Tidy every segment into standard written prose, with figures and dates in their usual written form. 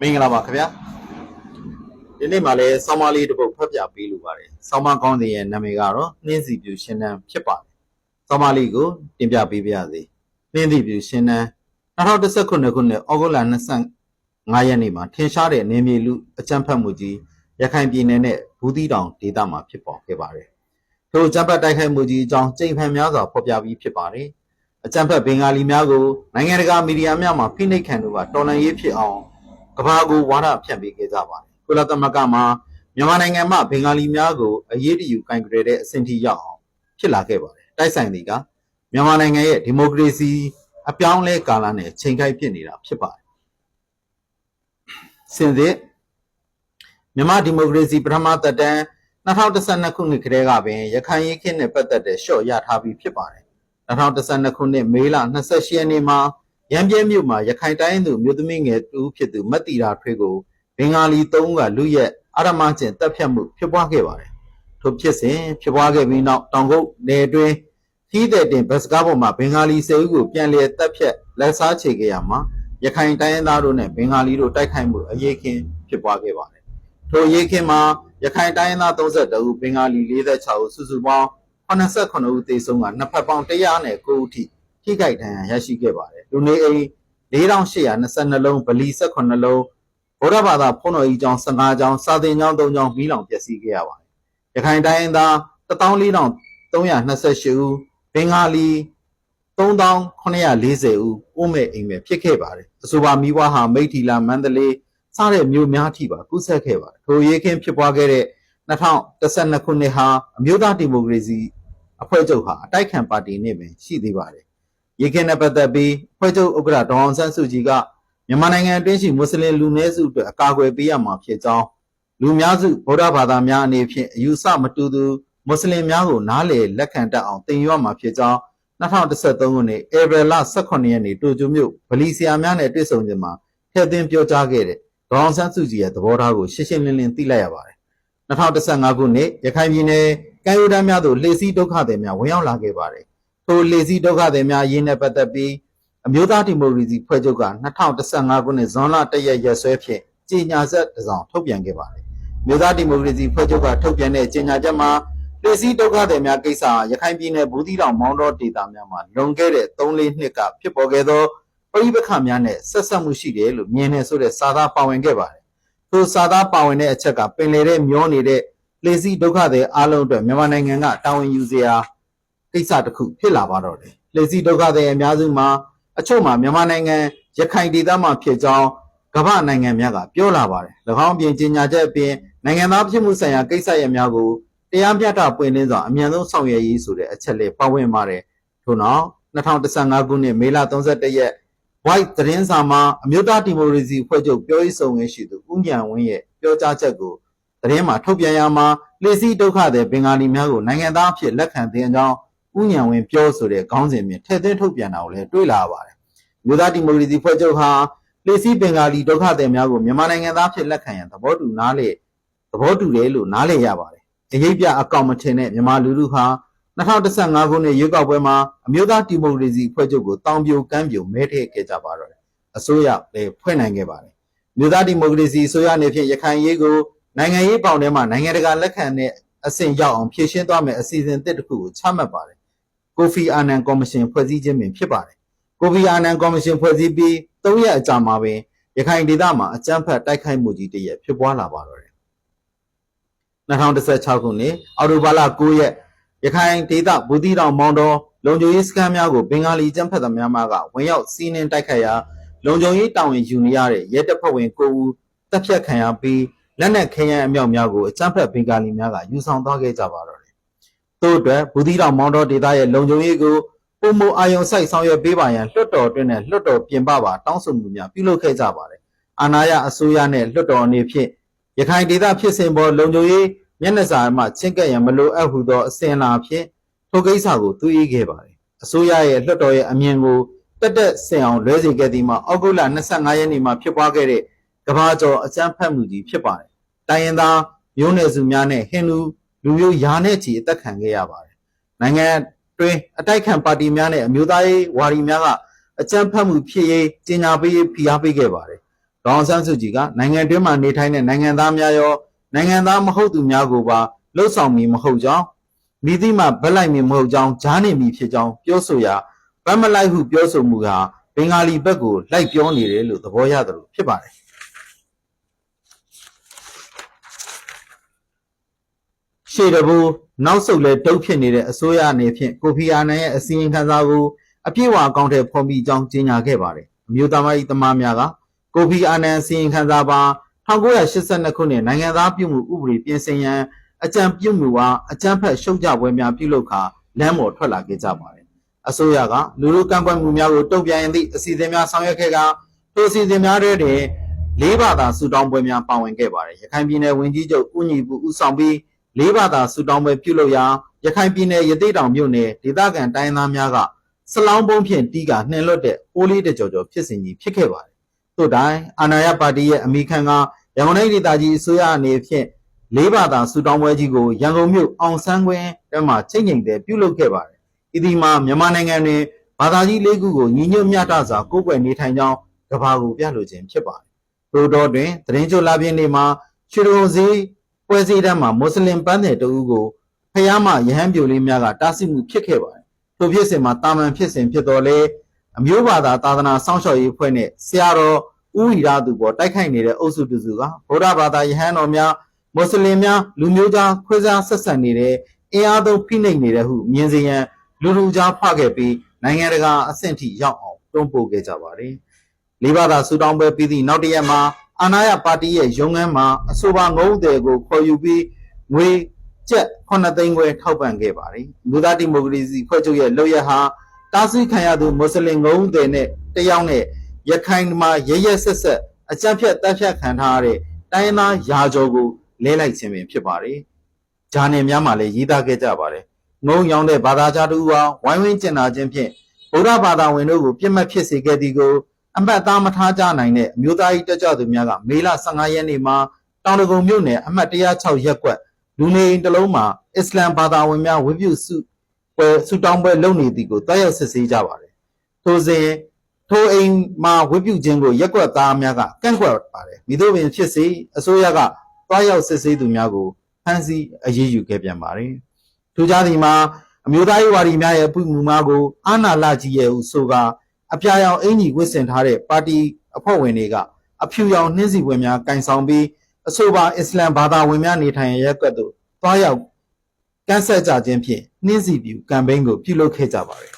မင်္ဂလာပါခင်ဗျာဒီနေ့မှလည်းဆောင်းပါးလေးတစ်ပုဒ်ဖတ်ပြပေးလိုပါတယ်ဆောင်းပါးကောင်းတဲ့ရဲ့နာမည်ကတော့နှင်းစီပြူရှင်းတန်းဖြစ်ပါတယ်ဆောင်းပါးလေးကိုတင်ပြပေးပါရစေနှင်းစီပြူရှင်းတန်း2019ခုနှစ်ဩဂုတ်လ25ရက်နေ့မှာထင်ရှားတဲ့နေမြေလူအကြမ်းဖက်မှုကြီးရခိုင်ပြည်နယ်နဲ့ဘူးသီးတောင်ဒေသမှာဖြစ်ပေါ်ခဲ့ပါတယ်ထို့အကြမ်းဖက်တိုက်ခိုက်မှုကြီးအကြောင်းကြိမ်ဖန်များစွာဖော်ပြပြီးဖြစ်ပါတယ်အကြမ်းဖက်ဘင်္ဂါလီများကိုနိုင်ငံတကာမီဒီယာများမှာဖိနှိပ်ခံတို့ကတော်လှန်ရေးဖြစ်အောင်ကဘာကိုဝါဒဖြန့်ပေးခဲ့ကြပါတယ်ကုလသမဂ္ဂမှာမြန်မာနိုင်ငံမှာဘင်္ဂါလီများကိုအရေးတယူကင်ကြရတဲ့အဆင့်ထိရောက်အောင်ဖြစ်လာခဲ့ပါတယ်တိုက်ဆိုင်တွေကမြန်မာနိုင်ငံရဲ့ဒီမိုကရေစီအပြောင်းလဲကာလနဲ့ချိန်ကိုက်ဖြစ်နေတာဖြစ်ပါတယ်စင်စစ်မြန်မာဒီမိုကရေစီပထမသက်တမ်း2012ခုနှစ်ကတည်းကပင်ရခိုင်ရေးခင်းနဲ့ပတ်သက်တဲ့ရှော့ရထားပြီးဖြစ်ပါတယ်2012ခုနှစ်မေလ28ရက်နေ့မှာရန်ပြဲမြို့မှာရခိုင်တိုင်းသူမြို့သမီးငယ်တူဖြစ်သူမတ်တီရာထွေးကိုဘင်္ဂါလီ3ဦးကလူရက်အာရမကျင်တပ်ဖြတ်မှုဖြစ်ပွားခဲ့ပါတယ်ထို့ဖြစ်စဉ်ဖြစ်ပွားခဲ့ပြီးနောက်တောင်ကုတ်နယ်အတွင်းခီးတဲ့တင်ဘတ်စကားပေါ်မှာဘင်္ဂါလီ10ဦးကိုပြန်လည်တပ်ဖြတ်လက်စားချေခဲ့ရမှာရခိုင်တိုင်းသားတို့နဲ့ဘင်္ဂါလီတို့တိုက်ခိုက်မှုအရေးခင်းဖြစ်ပွားခဲ့ပါတယ်ထိုအရေးခင်းမှာရခိုင်တိုင်းသား32ဦးဘင်္ဂါလီ46ဦးစုစုပေါင်း89ဦးသေဆုံးကနှစ်ဖက်ပေါင်း109ဦးထိထိခိုက်ဒဏ်ရာရရှိခဲ့ပါတယ်လူနေအိမ်4822လုံးဗလီ18လုံးဗုဒ္ဓဘာသာဖုန်းတော်ကြီးကျောင်း15ကျောင်းစာသင်ကျောင်း3ကျောင်းမီးလောင်ပျက်စီးခဲ့ရပါတယ်ရခိုင်တိုင်းသား14328ဦးဘင်္ဂါလီ3940ဦးအိုးမဲ့အိမ်မဲ့ဖြစ်ခဲ့ပါတယ်အဆိုပါမိဘဟာမိထီလာမန္တလေးစတဲ့မြို့များထိပါကူးစက်ခဲ့ပါတယ်ထိုရေးခင်းဖြစ်ပွားခဲ့တဲ့2012ခုနှစ်ဟာအမျိုးသားဒီမိုကရေစီအဖွဲ့ချုပ်ဟာအတိုက်ခံပါတီနဲ့ပင်ရှိသေးပါတယ်ရေးခင်းနဲ့ပတ်သက်ပြီးအဖွဲ့ချုပ်ဥက္ကဋ္ဌဒေါအောင်ဆန်းစုကြည်ကမြန်မာနိုင်ငံအတွင်းရှိမွတ်စလင်လူနည်းစုအတွက်အကာအကွယ်ပေးရမှာဖြစ်ကြောင်းလူများစုဗုဒ္ဓဘာသာများအနေဖြင့်အယူဆမတူသူမွတ်စလင်များကိုနားလည်လက်ခံတတ်အောင်သင်ယူရမှာဖြစ်ကြောင်း2013ခုနှစ်ဧပြီလ18ရက်နေ့တိုကျိုမြို့ဗလီဆရာများနဲ့တွေ့ဆုံခြင်းမှာထည့်သွင်းပြောကြားခဲ့တဲ့ဒေါအောင်ဆန်းစုကြည်ရဲ့သဘောထားကိုရှင်းရှင်းလင်းလင်းသိလိုက်ရပါတယ်2015ခုနှစ်ရခိုင်ပြည်နယ်ကမ်းရိုးတန်းများသို့လှေစီးဒုက္ခသည်များဝင်ရောက်လာခဲ့ပါတယ်ထိုလှေစီးဒုက္ခသည်များရင်းနဲ့ပတ်သက်ပြီးအမျိုးသားဒီမိုကရေစီဖွဲ့ချုပ်က2015ခုနှစ်ဇွန်လ1ရက်ရက်စွဲဖြင့်ကြေညာချက်တစ်စောင်ထုတ်ပြန်ခဲ့ပါတယ်။မြို့သားဒီမိုကရေစီဖွဲ့ချုပ်ကထုတ်ပြန်တဲ့ကြေညာချက်မှာလှေစီးဒုက္ခသည်များကိစ္စရခိုင်ပြည်နယ်ဘူးသီးတောင်မောင်းတောဒေသများမှာလွန်ခဲ့တဲ့3-4နှစ်ကဖြစ်ပေါ်ခဲ့သောပဋိပက္ခများနဲ့ဆက်ဆက်မှုရှိတယ်လို့မြင်နေဆိုတဲ့စာသားပါဝင်ခဲ့ပါတယ်။ထိုစာသားပါဝင်တဲ့အချက်ကပင်လယ်ထဲမျောနေတဲ့လှေစီးဒုက္ခသည်အားလုံးအတွက်မြန်မာနိုင်ငံကတာဝန်ယူစရာကိစ္စတစ်ခုဖြစ်လာပါတော့တယ်။လှေစီးဒုက္ခသည်အများစုမှာအချို့မှာမြန်မာနိုင်ငံရခိုင်ဒေသမှာဖြစ်ကြောင်းကမ္ဘာနိုင်ငံများကပြောလာပါတယ်။၎င်းပြင်ကြေညာချက်အပြင်နိုင်ငံသားဖြစ်မှုဆိုင်ရာကိစ္စရပ်များကိုတရားမျှတပွင့်လင်းစွာအမြန်ဆုံးဆောင်ရွက်ရေးဆိုတဲ့အချက်လေးပါဝင်ပါတယ်။ထို့နောက်2015ခုနှစ်မေလ31ရက် White သတင်းစာမှာအမျိုးသားဒီမိုကရေစီအဖွဲ့ချုပ်ပြောရေးဆိုခွင့်ရှိသူဦးဉာဏ်ဝင်းရဲ့ပြောကြားချက်ကိုသတင်းမှာထုတ်ပြန်ရမှာလှေစီးဒုက္ခသည်ဘင်္ဂါလီများကိုနိုင်ငံသားအဖြစ်လက်ခံသင့်ကြောင်းဦးဉာဏ်ဝင်းပြောဆိုတဲ့ခေါင်းစဉ်ဖြင့်ထည့်သွင်းထုတ်ပြန်တာကိုလည်းတွေ့လာရပါတယ်။မြို့သားဒီမိုကရေစီဖွဲ့ချုပ်ဟာလှေစီးဘင်္ဂါလီဒုက္ခသည်များကိုမြန်မာနိုင်ငံသားဖြစ်လက်ခံရန်သဘောတူတယ်လို့နားလည်ရပါတယ်။အရေးပြအကောင့်မထင်တဲ့မြန်မာလူထုဟာ2015ခုနှစ်ရွေးကောက်ပွဲမှာအမျိုးသားဒီမိုကရေစီဖွဲ့ချုပ်ကိုတောင်ပြိုကမ်းပြိုမဲထည့်ခဲ့ကြပါတော့တယ်။အစိုးရလည်းဖွဲ့နိုင်ခဲ့ပါတယ်။မြို့သားဒီမိုကရေစီအစိုးရအနေဖြင့်ရခိုင်ရေးကိုနိုင်ငံရေးပေါင်ထဲမှာနိုင်ငံတကာလက်ခံတဲ့အဆင့်ရောက်အောင်ဖြည့်ရှင်းသွားမယ်အစီအစဉ်တစ်ခုကိုချမှတ်ပါတယ်။ကိုဖီအာနန်ကော်မရှင်ဖွဲ့စည်းခြင်းပင်ဖြစ်ပါတယ်။ကိုဖီအာနန်ကော်မရှင်ဖွဲ့စည်းပြီး3ရက်အကြာမှာပင်ရခိုင်ဒေသမှာအကြမ်းဖက်တိုက်ခိုက်မှုကြီးတစ်ရက်ဖြစ်ပွားလာပါတော့တယ်။2016ခုနှစ်အောက်တိုဘာလ9ရက်ရခိုင်ဒေသဘူးသီးတောင်မောင်းတောလုံခြုံရေးစခန်းများကိုဘင်္ဂါလီအကြမ်းဖက်သမားများကဝင်ရောက်စီးနင်းတိုက်ခိုက်ရာလုံခြုံရေးတာဝန်ယူနေရတဲ့ရဲတပ်ဖွဲ့ဝင်9ဦးတပ်ဖြတ်ခံရပြီးလက်နက်ခဲယမ်းအမြောက်များကိုအကြမ်းဖက်ဘင်္ဂါလီများကယူဆောင်သွားခဲ့ကြပါတော့တယ်။ထို့အတွက်ဘူးသီးတောင်မောင်းတောဒေသရဲ့လုံခြုံရေးကိုပုံမအာယုံဆိုင်ဆောင်ရွက်ပေးပါရန်လွှတ်တော်တွင်နဲ့လွှတ်တော်ပြင်ပပါတောင်းဆိုမှုများပြုလုပ်ခဲ့ကြပါတယ်။အာဏာရအစိုးရနဲ့လွှတ်တော်အနေဖြင့်ရခိုင်ဒေသဖြစ်စဉ်ပေါ်လုံခြုံရေးမျက်နှာစာမှချင်းကပ်ရန်မလိုအပ်ဟုသောအစဉ်အလာဖြင့်ထိုကိစ္စကိုသွေးအေးခဲ့ပါတယ်။အစိုးရရဲ့လွှတ်တော်ရဲ့အမြင်ကိုတက်ဆင်အောင်လွဲစေခဲ့သည်မှာဩဂုတ်လ25ရက်နေ့မှာဖြစ်ပွားခဲ့တဲ့ကမ္ဘာကျော်အကြမ်းဖက်မှုကြီးဖြစ်ပါတယ်။တိုင်းရင်းသားမျိုးနွယ်စုများနဲ့ဟိန္ဒူလူမျိုးယာနဲ့ချီအသက်ခံခဲ့ရပါတယ်။နိုင်ငံတွင်အတိုက်ခံပါတီများနဲ့အမျိုးသားရေးဝါဒီများကအကြမ်းဖက်မှုဖြစ်ရေးကြေညာပေးဖိအားပေးခဲ့ပါတယ်။ ဒေါအောင်ဆန်းစုကြည်ကနိုင်ငံတွင်းမှာနေထိုင်တဲ့နိုင်ငံသားများရောနိုင်ငံသားမဟုတ်သူများကိုပါလှုပ်ဆောင်မည်မဟုတ်ကြောင်းမိသည့်မှဗက်လိုက်မည်မဟုတ်ကြောင်းကြားနေမည်ဖြစ်ကြောင်းပြောဆိုရာဗက်မလိုက်ဟုပြောဆိုမှုဟာဘင်္ဂါလီဘက်ကိုလိုက်ပြောနေတယ်လို့သဘောရတယ်လို့ဖြစ်ပါတယ်ရှေ့တဘူနောက်ဆုတ်လဲတုတ်ဖြစ်နေတဲ့အစိုးရအနေဖြင့်ကိုဖီအာနန်ရဲ့အစီရင်ခံစာကိုအပြည့်အဝအကောင့်ထဲဖော်ပြီးကြောင်းကြေညာခဲ့ပါတယ်အမျိုးသားရေးသမားများကကိုဖီအာနန်အစီရင်ခံစာပါ1982ခုနှစ်နိုင်ငံသားပြုမှုဥပဒေပြင်ဆင်ရန်အကြံပြုမှုအားအကြမ်းဖက်ရှုံချပွဲများပြုလုပ်ခါလမ်းပေါ်ထွက်လာခဲ့ကြပါတယ်အစိုးရကလူလူကန့်ကွက်မှုများကိုတုံ့ပြန်ရသည့်အစီအစဉ်များဆောင်ရွက်ခဲ့ကထိုအစီအစဉ်များတွင်၄ဘာသာဆူတောင်းပွဲများပါဝင်ခဲ့ပါတယ်ရခိုင်ပြည်နယ်ဝန်ကြီးချုပ်ဦးညီပူဦးဆောင်ပြီး၄ဘာသာဆူတောင်းပွဲပြုလုပ်ရာရခိုင်ပြည်နယ်ရသေ့တောင်မြို့နယ်ဒေသခံတိုင်းသားများကဆလောင်းပုံးဖြင့်တီးကနှင်လွတ်တဲ့ပိုးလေးတကြော်ကြော်ဖြစ်စဉ်ကြီးဖြစ်ခဲ့ပါတယ်သို့တိုင်းအာဏာရပါတီရဲ့အမိခံကရန်ကုန်တိုင်းဒေသကြီးအစိုးရအနေဖြင့်၄ဘာသာဆူတောင်းပွဲကြီးကိုရန်ကုန်မြို့အောင်ဆန်းကွင်းထဲမှာချိန်ချိန်တဲ့ပြုလုပ်ခဲ့ပါတယ်။ဤဒီမှာမြန်မာနိုင်ငံတွင်ဘာသာကြီး၄ခုကိုညီညွတ်မျှတစွာကိုးကွယ်နေထိုင်ကြောင်းကမ္ဘာကိုပြလိုခြင်းဖြစ်ပါတယ်။ထို့တော့တွင်သတင်းကြိုလာပြင်းနေ့မှာရွှေတုံစည်းပွဲစည်းတန်းမှာမွတ်စလင်ပန်းတဲ့တဦးကိုဖျားမရဟန်းပြိုလေးများကတားဆီးမှုဖြစ်ခဲ့ပါတယ်။ထိုဖြစ်စဉ်မှာတာမန်ဖြစ်စဉ်ဖြစ်တော်လဲအမျိုးဘာသာသာသနာစောင့်ရှောက်ရေးအဖွဲ့နဲ့ဆရာတော်ဦးဝီရသူပေါ်တိုက်ခိုက်နေတဲ့အုပ်စုတစုကဗုဒ္ဓဘာသာယဟန်တော်များမွတ်စလင်များလူမျိုးကြားခွဲခြားဆက်ဆံနေတဲ့အင်အားသုံးဖိနှိပ်နေတဲ့ဟုမြင်စေရန်လူလူကြားဖခဲ့ပြီးနိုင်ငံတကာအဆင့်ထိရောက်အောင်တွန်းပို့ခဲ့ကြပါတယ်။လေးဘာသာဆူတောင်းပွဲပြီးသည့်နောက်တစ်ရက်မှာအာဏာရပါတီရဲ့ရုံးခန်းမှာအဆိုပါငုံးသည်ကိုခေါ်ယူပြီးငွေကျပ်9သိန်းခွဲထောက်ပံ့ခဲ့ပါတယ်။လူသားဒီမိုကရေစီဖွဲ့ချုပ်ရဲ့လုပ်ရဟာတားဆီးခံရသူမွတ်စလင်ငုံးသည်နဲ့တယောက်နဲ့ရခိုင်မှာရရဆက်ဆက်အကြမ်းဖက်တပ်ဖြတ်ခံထားရတဲ့တိုင်းသားရာကျော်ကိုလဲလိုက်ခြင်းပင်ဖြစ်ပါတယ်။ဂျာနယ်များမှလည်းရေးသားခဲ့ကြပါတယ်။ငုံရောင်းတဲ့ဘာသာခြားတူဟာဝိုင်းဝန်းကျင်နာခြင်းဖြင့်ဗုဒ္ဓဘာသာဝင်တို့ကိုပြစ်မှတ်ဖြစ်စေခဲ့သည်ကိုအမှတ်သားမထားကြနိုင်တဲ့အမျိုးသားရေးတက်ကြွသူများကမေလ15ရက်နေ့မှာတောင်တကုံမြို့နယ်အမှတ်106ရပ်ကွက်လူနေအိမ်တစ်လုံးမှာအစ္စလမ်ဘာသာဝင်များဝတ်ပြုဆုတောင်းပွဲလုပ်နေသည်ကိုတွားရောက်စစ်ဆေးကြပါတယ်။ထိုစဉ်ထိုအိမ်မှာဝတ်ပြုခြင်းကိုရက်ကွက်သားများကကန့်ကွက်ပါတယ်။မိတို့ပင်ဖြစ်စေအစိုးရကတွားရောက်စစ်ဆေးသူများကိုဖမ်းဆီးအရေးယူခဲ့ပြန်ပါတယ်။ထိုကြားသည်မှာအမျိုးသားရေးဝါဒီများရဲ့ပြုမှုများကိုအာဏာလကြီးရဲ့ဟုဆိုကာအပြာရောင်အင်ကြီးဝတ်ဆင်ထားတဲ့ပါတီအဖွဲ့ဝင်တွေကအဖြူရောင်နှင်းစီပွဲများကင်ဆောင်ပြီးအဆိုပါအစ္စလမ်ဘာသာဝင်များနေထိုင်ရရက်ကွက်သို့တွားရောက်ကန့်ဆက်ကြခြင်းဖြင့်နှင်းစီပြူကမ်ပိန်းကိုပြုလုပ်ခဲ့ကြပါတယ်။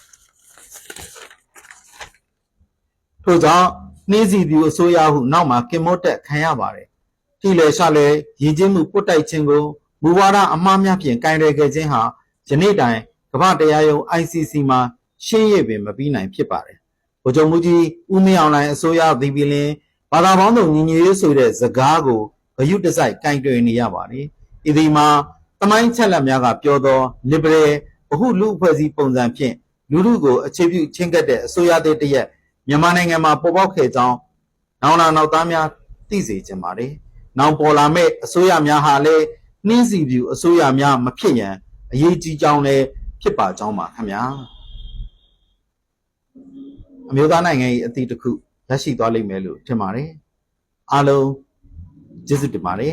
ထို့ကြောင့်နှင်းစီပြူအစိုးရဟုနောက်မှာကင်မော့တက်ခံရပါတယ်။ထိလေရှာလေရည်ကျင်းမှုပုတ်တိုက်ခြင်းကိုမူဝါဒအမှားများဖြင့်ကင်ရယ်ခဲ့ခြင်းဟာယနေ့တိုင်ကမ္ဘာတရားရုံး ICC မှာရှင်းရပင်မပြီးနိုင်ဖြစ်ပါတယ်။ဗိုလ်ချုပ်မှုကြီးဦးမင်းအောင်လှိုင်အစိုးရသည်ပင်ဘာသာပေါင်းစုံညီညွတ်ရေးဆိုတဲ့စကားကိုဂရုတစိုက်ကင်တွယ်နေရပါတယ်။ဤဒီမှာတမိုင်းချက်လက်များကပြောသော liberal ဗဟုလူအဖွဲ့အစည်းပုံစံဖြင့်လူထုကိုအခြေပြုချင်းကပ်တဲ့အစိုးရသစ်တရက်မြန်မာနိုင်ငံမှာပေါ်ပေါက်ခဲ့ကြောင်းနောက်သားများသိစေချင်ပါတယ်။နောက်ပေါ်လာမဲ့အစိုးရများဟာလည်းနှင်းစီပြူအစိုးရများမဖြစ်ရန်အရေးကြီးကြောင်းလည်းဖြစ်ပါကြောင်းပါခင်ဗျာ။အမျိုးသားနိုင်ငံ၏အသည့်တစ်ခုရရှိသွားလိမ့်မယ်လို့ထင်ပါတယ်။အားလုံးကျေးဇူးတင်ပါတယ်